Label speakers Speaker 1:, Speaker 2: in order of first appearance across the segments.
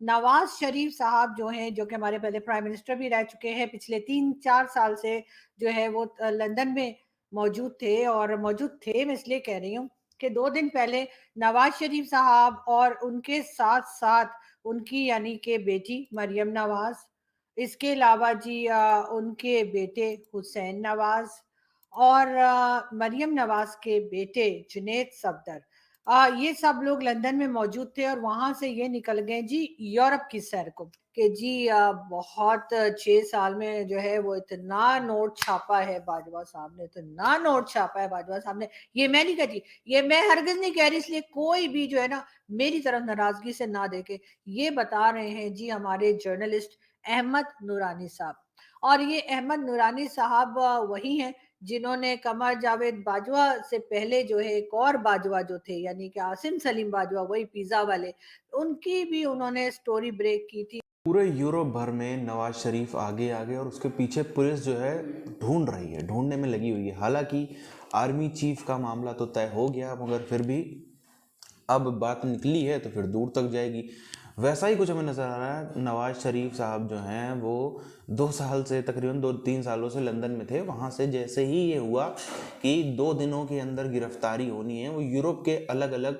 Speaker 1: नवाज शरीफ साहब जो हैं, जो कि हमारे पहले प्राइम मिनिस्टर भी रह चुके हैं, पिछले 3-4 साल से जो है वो लंदन में मौजूद थे, और मौजूद थे मैं इसलिए कह रही हूँ कि 2 दिन पहले नवाज शरीफ साहब और उनके साथ-साथ उनकी यानी कि बेटी मरियम नवाज़, इसके अलावा जी उनके बेटे हुसैन नवाज़ और मरियम नवाज़ के बेटे जुनैद सफदर, ये सब लोग लंदन में मौजूद थे और वहां से ये निकल गए जी यूरोप की सैर को कि जी बहुत 6 साल में जो है वो इतना नोट छापा है बाजवा साहब ने, इतना नोट छापा है बाजवा साहब ने। ये मैं नहीं कहती, ये मैं हरगिज नहीं कह रही, इसलिए कोई भी जो है ना मेरी तरफ नाराजगी से ना देखे। ये बता रहे हैं जी हमारे जर्नलिस्ट अहमद नूरानी साहब, और ये अहमद नूरानी साहब वही हैं जिन्होंने कमर जावेद बाजवा से पहले जो है एक और बाजवा जो थे यानी कि आसिम सलीम बाजवा, वही पिज्जा वाले, उनकी भी उन्होंने स्टोरी ब्रेक की थी।
Speaker 2: पूरे यूरोप भर में नवाज शरीफ आगे आगे और उसके पीछे पुलिस जो है ढूंढ रही है, ढूंढने में लगी हुई है। हालांकि आर्मी चीफ का मामला तो तय हो गया, मगर फिर भी अब बात निकली है तो फिर दूर तक जाएगी। वैसा ही कुछ हमें नज़र आ रहा है। नवाज शरीफ साहब जो हैं वो 2 साल से, तकरीबन 2-3 सालों से लंदन में थे। वहाँ से जैसे ही ये हुआ कि 2 दिनों के अंदर गिरफ्तारी होनी है, वो यूरोप के अलग अलग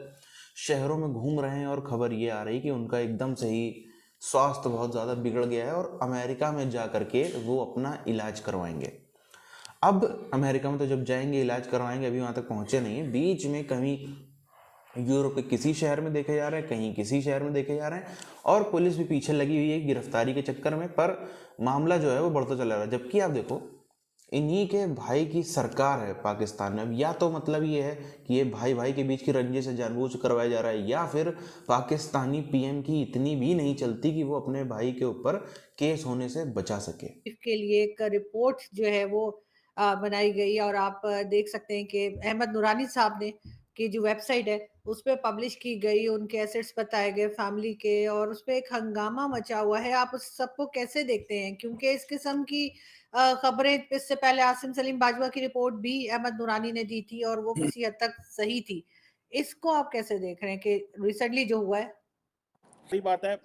Speaker 2: शहरों में घूम रहे हैं और खबर ये आ रही कि उनका एकदम से ही स्वास्थ्य बहुत ज़्यादा बिगड़ गया है और अमेरिका में जा करके वो अपना इलाज करवाएंगे। अब अमेरिका में तो जब जाएंगे इलाज करवाएंगे, अभी वहाँ तक पहुँचे नहीं है। बीच में कहीं यूरोप के किसी शहर में देखे जा रहे हैं, कहीं किसी शहर में देखे जा रहे हैं, और पुलिस भी पीछे लगी हुई है गिरफ्तारी के चक्कर में। पर मामला जो है वो बढ़ता चला रहा है। जबकि आप देखो, इन्हीं के भाई की सरकार है पाकिस्तान में। अब या तो मतलब ये है कि ये भाई भाई के बीच की रंजिश से जानबूझ करवाया जा रहा है, या फिर पाकिस्तानी पीएम की इतनी भी नहीं चलती कि वो अपने भाई के ऊपर केस होने से बचा सके।
Speaker 1: के लिए एक रिपोर्ट जो है वो बनाई गई, और आप देख सकते हैं कि अहमद नूरानी साहब ने की जो वेबसाइट है उस पे पब्लिश की गई, उनके एसेट्स बताए गए फैमिली के, और उस पे एक हंगामा मचा हुआ है। आप उस सबको कैसे देखते हैं? क्योंकि इस किस्म की खबरें इससे पहले आसिम सलीम बाजवा की रिपोर्ट भी अहमद नूरानी ने दी थी और वो किसी हद तक सही थी। इसको आप कैसे देख रहे हैं कि रिसेंटली जो हुआ है?
Speaker 3: सही बात है।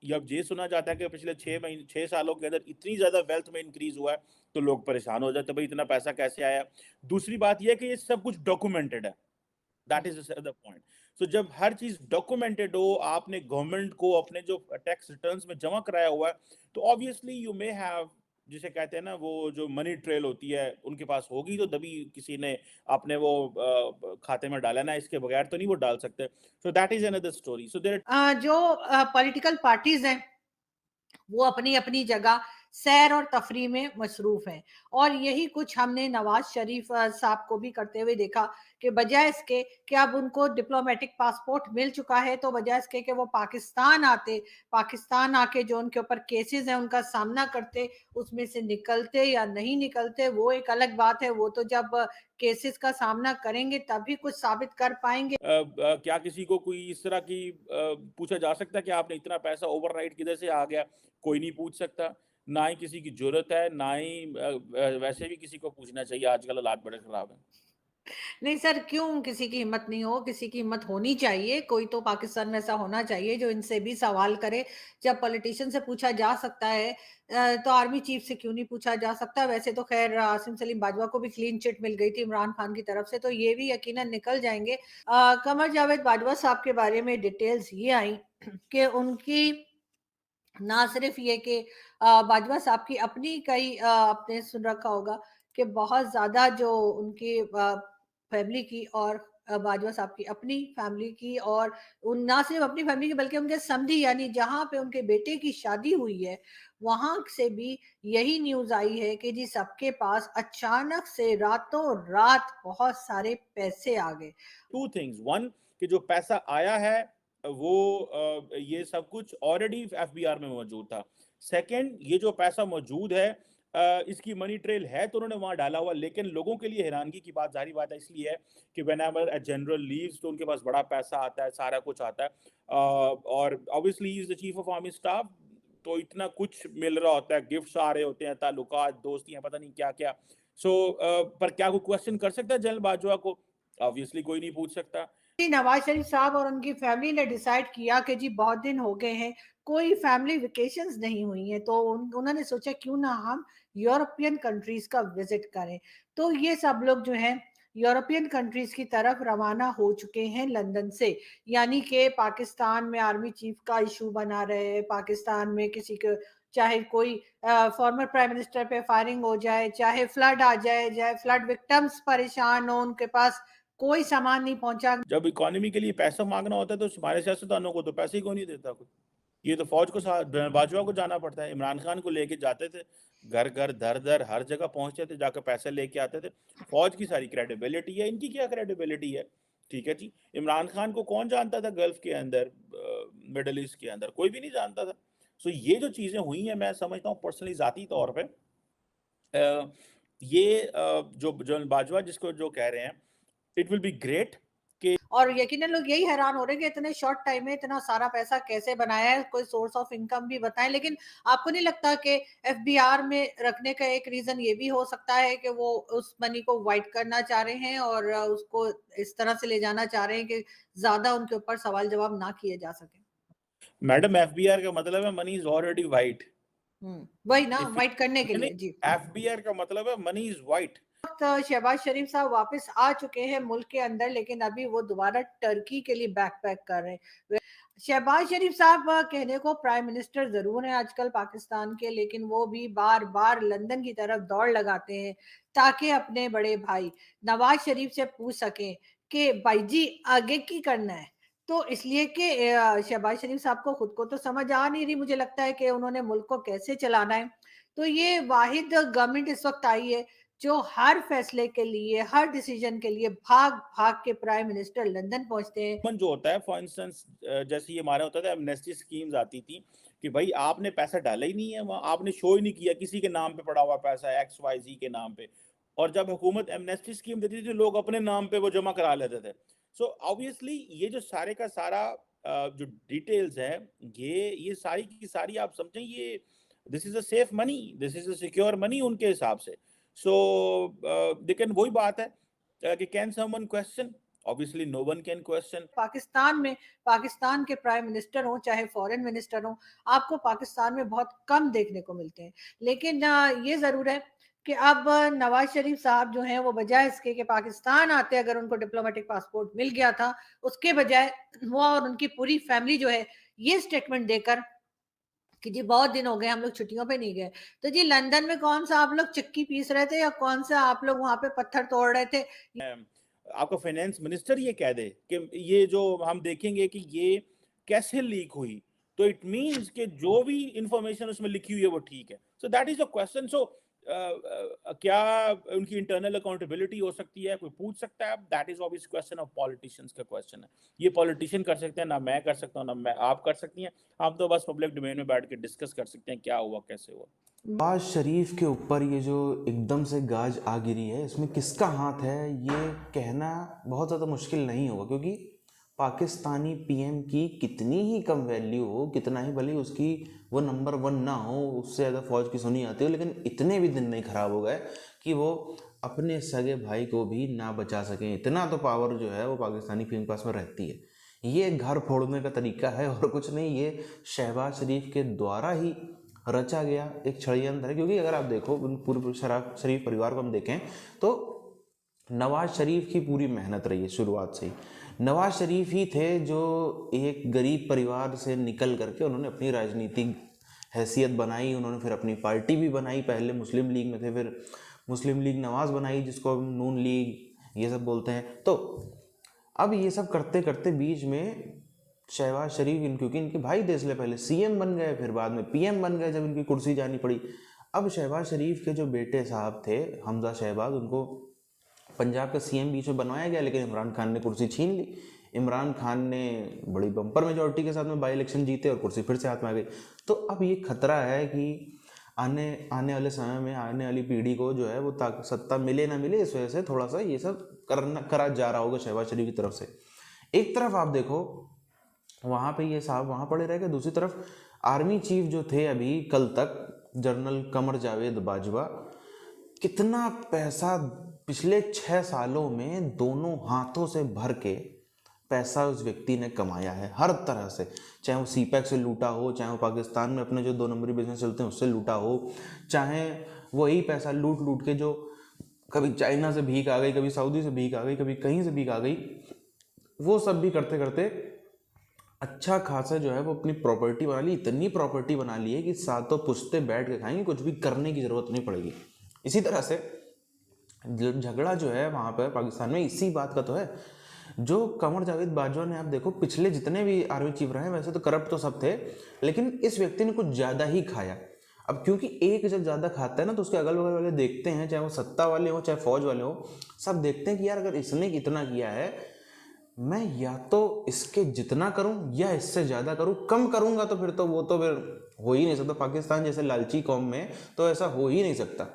Speaker 3: जब ये सुना जाता है कि पिछले 6 सालों के अंदर इतनी ज़्यादा वेल्थ में इंक्रीज़ हुआ है, तो लोग परेशान हो जाते हैं, भाई इतना पैसा कैसे आया? दूसरी बात ये है कि ये सब कुछ डॉक्यूमेंटेड है। That is the point. So जब हर चीज़ डॉक्यूमेंटेड हो, आपने गवर्नमेंट को अपने जो टैक्स रिटर्न्स में जमा कराया हुआ है, तो ऑब्वियसली यू मे हैव, जिसे कहते हैं ना, वो जो मनी ट्रेल होती है, उनके पास होगी, तो तभी किसी ने आपने वो खाते में डाला ना, इसके बगैर तो नहीं वो डाल सकते। So that is another story. So there
Speaker 1: जो पॉलिटिकल पार्टीज हैं वो अपनी-अपनी जगह सैर और तफरीह में मसरूफ़ हैं, और यही कुछ हमने नवाज़ शरीफ साहब को भी करते हुए देखा कि बजाय इसके कि अब उनको डिप्लोमेटिक पासपोर्ट मिल चुका है, तो बजाय इसके कि वो पाकिस्तान आते, पाकिस्तान आके जो उनके ऊपर केसेज़ हैं उनका सामना करते, उसमें से निकलते या नहीं निकलते वो एक अलग बात है। वो तो जब केसेज़ का सामना करेंगे तभी कुछ साबित कर पाएँगे।
Speaker 3: क्या किसी को कोई इस तरह की पूछा जा सकता है कि आपने इतना पैसा ओवरनाइट किधर से आ गया? कोई नहीं पूछ सकता। ना ही किसी की ज़रूरत है, ना ही वैसे भी किसी को पूछना चाहिए, आजकल हालात बड़े ख़राब हैं।
Speaker 1: नहीं सर, क्यों किसी की हिम्मत नहीं हो? किसी की हिम्मत होनी चाहिए, कोई तो पाकिस्तान में ऐसा होना चाहिए जो इनसे भी सवाल करे। जब पॉलिटिशियन से पूछा जा सकता है तो आर्मी चीफ से क्यों नहीं पूछा जा सकता? वैसे तो खैर आसिम सलीम बाजवा को भी क्लीन चिट मिल गई थी इमरान खान की तरफ से, तो ये भी यकीनन निकल जाएँगे। कमर जावेद बाजवा साहब के बारे में डिटेल्स ये आई कि उनकी ना सिर्फ ये कि बाजवा साहब की अपनी कई आपने सुन रखा होगा कि बहुत ज़्यादा जो उनकी फैमिली की और बाजवा साहब की अपनी फैमिली की, और उन ना सिर्फ अपनी फैमिली की बल्कि उनके समधी यानी जहाँ पे उनके बेटे की शादी हुई है, वहाँ से भी यही न्यूज़ आई है कि जी सबके पास अचानक से रातों रात बहुत सारे पैसे आ गए।
Speaker 3: 2 थिंग्स, 1 कि जो पैसा आया है वो ये सब कुछ ऑलरेडी एफबीआर में मौजूद था। सेकंड, ये जो पैसा मौजूद है, इसकी मनी ट्रेल है तो उन्होंने वहाँ डाला हुआ, लेकिन लोगों के लिए हैरानगी की बात ज़ाहिर बात है इसलिए है कि व्हेनेवर अ जनरल लीव्स तो उनके पास बड़ा पैसा आता है, सारा कुछ आता है। और obviously he is the chief of army staff, तो इतना कुछ मिल रहा होता है, गिफ्ट्स आ रहे होते हैं, ताल्लुकात, दोस्तियाँ, पता नहीं क्या-क्या। सो पर क्या कोई क्वेश्चन कर सकता है जनरल बाजवा को? ऑब्वियसली कोई नहीं पूछ सकता।
Speaker 1: जी, नवाज शरीफ साहब और उनकी फैमिली ने डिसाइड किया कि जी बहुत दिन हो गए हैं, कोई फैमिली वेकेशंस नहीं हुई हैं, तो उन्होंने सोचा क्यों ना हम यूरोपियन कंट्रीज का विजिट करें। तो ये सब लोग जो हैं यूरोपियन कंट्रीज की तरफ रवाना हो चुके हैं लंदन से। यानी कि पाकिस्तान में आर्मी चीफ का इशू बना रहे, पाकिस्तान में किसी को चाहे कोई फॉर्मर प्राइम मिनिस्टर पे फायरिंग हो जाए, चाहे फ्लड आ जाए, चाहे फ्लड विक्टिम्स परेशान हो, उनके पास कोई सामान नहीं पहुंचा।
Speaker 3: जब इकोनॉमी के लिए पैसा मांगना होता है तो हमारे सियासतदानों को तो पैसे ही क्यों नहीं देता कोई। ये तो फौज को बाजवा को जाना पड़ता है। इमरान खान को लेके जाते थे, घर घर दर दर हर जगह पहुंचते थे, जाकर पैसे लेके आते थे। फौज की सारी क्रेडिबिलिटी है, इनकी क्या क्रेडिबिलिटी है? ठीक है जी, इमरान खान को कौन जानता था गल्फ के अंदर, मिडल ईस्ट के अंदर? कोई भी नहीं जानता था। सो ये जो चीजें हुई हैं, मैं समझता हूँ पर्सनली जाती तौर पे ये जो जनरल बाजवा जिसको जो कह रहे हैं, इट विल बी ग्रेट कि
Speaker 1: और यकीनन लोग यही हैरान हो रहे हैं कि इतने शॉर्ट टाइम में इतना सारा पैसा कैसे बनाया है, कोई सोर्स ऑफ इनकम भी बताएं। लेकिन आपको नहीं लगता कि एफबीआर में रखने का एक रीजन ये भी हो सकता है कि वो उस मनी को वाइट करना चाह रहे हैं और उसको इस तरह से ले जाना चाह रहे हैं कि ज्यादा उनके ऊपर सवाल जवाब ना किए जा सके।
Speaker 3: मैडम एफबीआर का मतलब है मनी इज ऑलरेडी वाइट।
Speaker 1: वही ना,
Speaker 3: इफ
Speaker 1: वाइट करने के
Speaker 3: नहीं,
Speaker 1: लिए जी।
Speaker 3: एफबीआर का मतलब है मनी इज वाइट।
Speaker 1: शहबाज शरीफ साहब वापस आ चुके हैं मुल्क के अंदर, लेकिन अभी वो दोबारा टर्की के लिए बैकपैक कर रहे हैं। शहबाज शरीफ साहब कहने को प्राइम मिनिस्टर जरूर हैं आजकल पाकिस्तान के, लेकिन वो भी बार बार लंदन की तरफ दौड़ लगाते हैं ताकि अपने बड़े भाई नवाज शरीफ से पूछ सकें कि भाई जी आगे की करना है। तो इसलिए कि शहबाज शरीफ साहब को खुद को तो समझ आ नहीं रही, मुझे लगता है कि उन्होंने मुल्क को कैसे चलाना है। तो ये वाहिद गवर्नमेंट इस वक्त आई है जो हर फैसले के लिए, हर डिसीजन के लिए भाग भाग के प्राइम मिनिस्टर लंदन पहुंचते हैं।
Speaker 3: जो होता है फॉर इंस्टेंस, जैसे ये हमारा होता था एमनेस्टी स्कीम्स आती थी कि भाई आपने पैसा डाला ही नहीं है वहाँ, आपने शो ही नहीं किया, किसी के नाम पे पड़ा हुआ पैसा है XYZ के नाम पे। और जब हुकूमत एमनेस्टी स्कीम देती थी, लोग अपने नाम पे वो जमा करा लेते थे। सो ऑब्वियसली ये जो सारे का सारा जो डिटेल्स है, ये सारी की सारी आप समझें, ये this is a safe money, this is a secure money उनके हिसाब से। सो लेकिन वही बात है कि can someone question? Obviously no one can question.
Speaker 1: Pakistan में पाकिस्तान के प्राइम मिनिस्टर हो चाहे फॉरेन मिनिस्टर हो, आपको पाकिस्तान में बहुत कम देखने को मिलते हैं। लेकिन ये जरूर है कि अब नवाज शरीफ साहब जो हैं वो बजाय इसके कि पाकिस्तान आते, अगर उनको डिप्लोमेटिक पासपोर्ट मिल गया था, उसके बजाय वो और उनकी पूरी फैमिली जो है ये स्टेटमेंट देकर कि जी बहुत दिन हो गए हम लोग छुट्टियों पे नहीं गए। तो जी लंदन में कौन सा आप लोग चक्की पीस रहे थे या कौन सा आप लोग वहां पे पत्थर तोड़ रहे थे?
Speaker 3: आपका फाइनेंस मिनिस्टर ये कह दे कि ये जो हम देखेंगे कि ये कैसे लीक हुई, तो इट मींस कि जो भी इंफॉर्मेशन उसमें लिखी हुई है वो ठीक है। So that is a question. So क्या उनकी इंटरनल अकाउंटेबिलिटी हो सकती है, कोई पूछ सकता है? That is obvious question of politicians का क्वेश्चन है। ये पॉलिटिशियन कर सकते हैं, ना मैं कर सकता हूँ, ना मैं आप कर सकती हैं। आप तो बस पब्लिक डोमेन में बैठ के डिस्कस कर सकते हैं क्या हुआ कैसे हुआ।
Speaker 2: नवाज शरीफ के ऊपर ये जो एकदम से गाज आ गिरी है, इसमें किसका हाथ है ये कहना बहुत ज़्यादा मुश्किल नहीं होगा, क्योंकि पाकिस्तानी पीएम की कितनी ही कम वैल्यू हो, कितना ही भले उसकी वो नंबर 1 ना हो, उससे ज़्यादा फौज की सुनी आती हो, लेकिन इतने भी दिन नहीं खराब हो गए कि वो अपने सगे भाई को भी ना बचा सकें। इतना तो पावर जो है वो पाकिस्तानी पीएम के पास में रहती है। ये घर फोड़ने का तरीका है और कुछ नहीं, ये शहबाज शरीफ के द्वारा ही रचा गया एक षड्यंत्र है। क्योंकि अगर आप देखो पूरे शरीफ परिवार को हम देखें तो नवाज शरीफ की पूरी मेहनत रही है शुरुआत से ही। नवाज शरीफ ही थे जो एक गरीब परिवार से निकल करके उन्होंने अपनी राजनीतिक हैसियत बनाई, उन्होंने फिर अपनी पार्टी भी बनाई। पहले मुस्लिम लीग में थे, फिर मुस्लिम लीग नवाज बनाई, जिसको हम नून लीग ये सब बोलते हैं। तो अब ये सब करते करते बीच में शहबाज शरीफ, क्योंकि इनके भाई थे इसलिए पहले सीएम बन गए, फिर बाद में पीएम बन गए जब इनकी कुर्सी जानी पड़ी। अब शहबाज शरीफ के जो बेटे साहब थे हमजा शहबाज, उनको पंजाब का सीएम बीच में बनवाया गया, लेकिन इमरान खान ने कुर्सी छीन ली। इमरान खान ने बड़ी बम्पर मेजोरिटी के साथ में बाई इलेक्शन जीते और कुर्सी फिर से हाथ में आ गई। तो अब ये खतरा है कि आने वाले समय में आने वाली पीढ़ी को जो है वो सत्ता मिले ना मिले, इस वजह से थोड़ा सा ये सब करा जा रहा होगा शहबाज शरीफ की तरफ से। एक तरफ आप देखो वहाँ पे ये साहब वहाँ पड़े रह गए, दूसरी तरफ आर्मी चीफ जो थे अभी कल तक जनरल कमर जावेद बाजवा, कितना पैसा पिछले 6 सालों में दोनों हाथों से भर के पैसा उस व्यक्ति ने कमाया है हर तरह से, चाहे वो सीपैक से लूटा हो, चाहे वो पाकिस्तान में अपने जो 2 नंबरी बिजनेस चलते हैं उससे लूटा हो, चाहे वही पैसा लूट लूट के जो कभी चाइना से भीख आ गई, कभी सऊदी से भीख आ गई, कभी कहीं से भीख आ गई, वो सब भी करते करते अच्छा खासा जो है वो अपनी प्रॉपर्टी बना ली, इतनी प्रॉपर्टी बना ली है कि सातों पुश्ते बैठ के खाएंगे, कुछ भी करने की जरूरत नहीं पड़ेगी। इसी तरह से झगड़ा जो है वहाँ पर पाकिस्तान में इसी बात का तो है। जो कमर जावेद बाजवा ने, आप देखो पिछले जितने भी आर्मी चीफ रहे, वैसे तो करप्ट तो सब थे, लेकिन इस व्यक्ति ने कुछ ज़्यादा ही खाया। अब क्योंकि एक जब ज़्यादा खाता है ना, तो उसके अगल बगल वाले देखते हैं, चाहे वो सत्ता वाले हो चाहे फौज वाले हो, सब देखते हैं कि यार अगर इसने इतना किया है, मैं या तो इसके जितना करूं या इससे ज़्यादा करूं, कम करूंगा तो फिर तो वो तो फिर हो ही नहीं सकता। पाकिस्तान जैसे लालची कौम में तो ऐसा हो ही नहीं सकता।